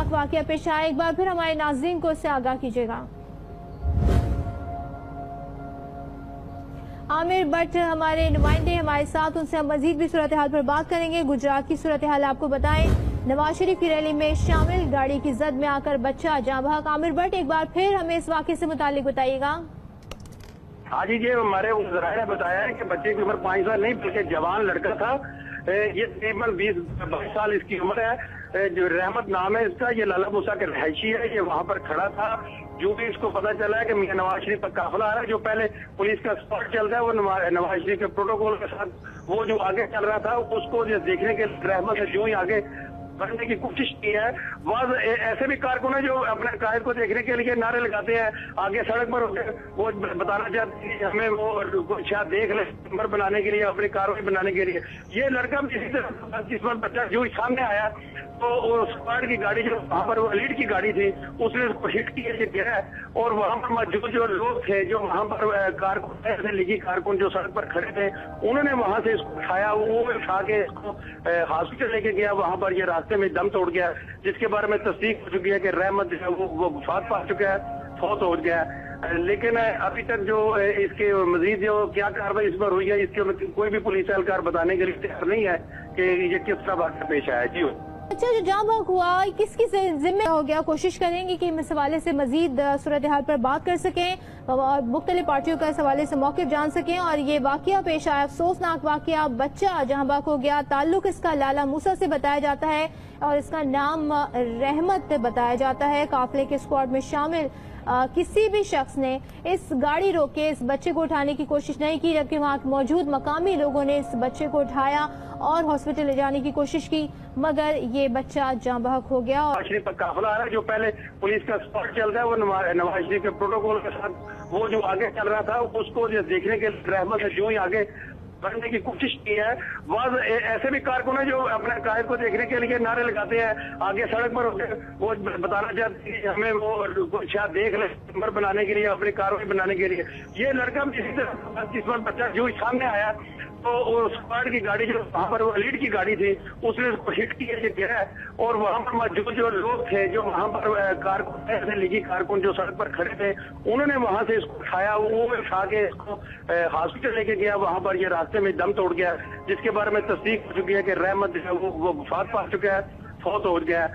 अफसोसनाक वाकया पेश आया, एक बार फिर हमारे नाज़रीन को इससे आगाह कीजिएगा। आमिर भट्ट हमारे नुमाइंदे हमारे साथ, उनसे हम मजीद भी सूरत हाल पर बात करेंगे। गुजरात की सूरत हाल आपको बताएं, नवाज शरीफ की रैली में शामिल गाड़ी की जद में आकर बच्चा जाँ बहक। आमिर भट्ट एक बार फिर हमें इस वाक़े से मुतालिक बताइएगा। हाँ जी, ये हमारे उज़राए ने बताया है कि बच्चे की उम्र 5 साल नहीं बल्कि जवान लड़का था। ये तकरीबन 20-22 साल इसकी उम्र है। जो रहमत नाम है इसका, ये लाला मूसा के रहायशी है। ये वहाँ पर खड़ा था, जो भी इसको पता चला है कि मियां नवाज शरीफ का काफिला आ रहा है। जो पहले पुलिस का स्पॉट चलता है वो नवाज शरीफ के प्रोटोकॉल के साथ वो जो आगे चल रहा था, उसको देखने के रहमत है जो ही आगे बढ़ने की कोशिश की है। वह ऐसे भी कारकुन है जो अपने कायद को देखने के लिए नारे लगाते हैं, आगे सड़क पर वो बताना चाहते हैं हमें वो शायद देख ले नंबर बनाने के लिए, अपनी कार्रवाई बनाने के लिए। ये लड़का भी इसी तरह जिसमें बच्चा जो सामने आया तो स्क्वाड की गाड़ी जो वहाँ पर लीड की गाड़ी थी उसने उसको हिट किया, गिरा और वहाँ पर मौजूद जो लोग थे, जो वहाँ पर कारकुन ऐसे लीगी कारकुन जो सड़क पर खड़े थे, उन्होंने वहाँ से इसको उठाया। वो उठा के इसको हॉस्पिटल लेके गया। वहाँ पर ये रास्ते में दम तोड़ गया, जिसके बारे में तस्दीक हो चुकी है कि रहमत जो है वो वफात पा चुका है, फौत हो गया। लेकिन अभी तक जो इसके मजीद जो क्या कार्रवाई इस पर हुई है, इसके कोई भी पुलिस एहलकार बताने के लिए तैयार नहीं है कि ये किस तरह वाक़या पेश आया। जी अच्छा, जो जाँ बहक हुआ किसकी जिम्मे हो गया? कोशिश करेंगे कि इस हवाले से मजीद सूरत हाल पर बात कर सकें और मुख्तलिफ पार्टियों का इस हवाले से मौक़िफ़ जान सकें। और ये वाकया पेश आया, अफसोसनाक वाकया, बच्चा जाँ बहक हो गया। ताल्लुक इसका लाला मूसा से बताया जाता है और इसका नाम रहमत बताया जाता है। काफिले के स्क्वाड में शामिल किसी भी शख्स ने इस गाड़ी रोक के इस बच्चे को उठाने की कोशिश नहीं की, जबकि वहाँ मौजूद मकामी लोगों ने इस बच्चे को उठाया और हॉस्पिटल ले जाने की कोशिश की, मगर ये बच्चा जाँ बहक हो गया। नवाज शरीफ का काफिला आ रहा है, जो पहले पुलिस का स्पॉट चलता है वो नवाज शरीफ के प्रोटोकॉल के साथ वो जो आगे चल रहा था, उसको देखने के रहमत है जो ही आगे बढ़ने की कोशिश की है। वह ऐसे भी कारकुन है जो अपने कायद को देखने के लिए नारे लगाते हैं, आगे सड़क पर वो बताना चाहते हैं हमें वो शायद देख ले नंबर बनाने के लिए, अपनी कार्रवाई बनाने के लिए। ये लड़का भी इसी तरह जिसमें बच्चा जो सामने आया तो स्क्वाड की गाड़ी जो वहाँ पर लीड की गाड़ी थी उसने उसको हिट किया, गिरा और वहाँ पर मौजूद जो लोग थे, जो वहाँ पर कारकुन ऐसे लीगी कारकुन जो सड़क पर खड़े थे, उन्होंने वहाँ से इसको उठाया। वो उठा के इसको हॉस्पिटल लेके गया। वहाँ पर ये रास्ते में दम तोड़ गया, जिसके बारे में तस्दीक हो चुकी है कि रहमत जो है वो वफात पा चुका है, फौत हो गया।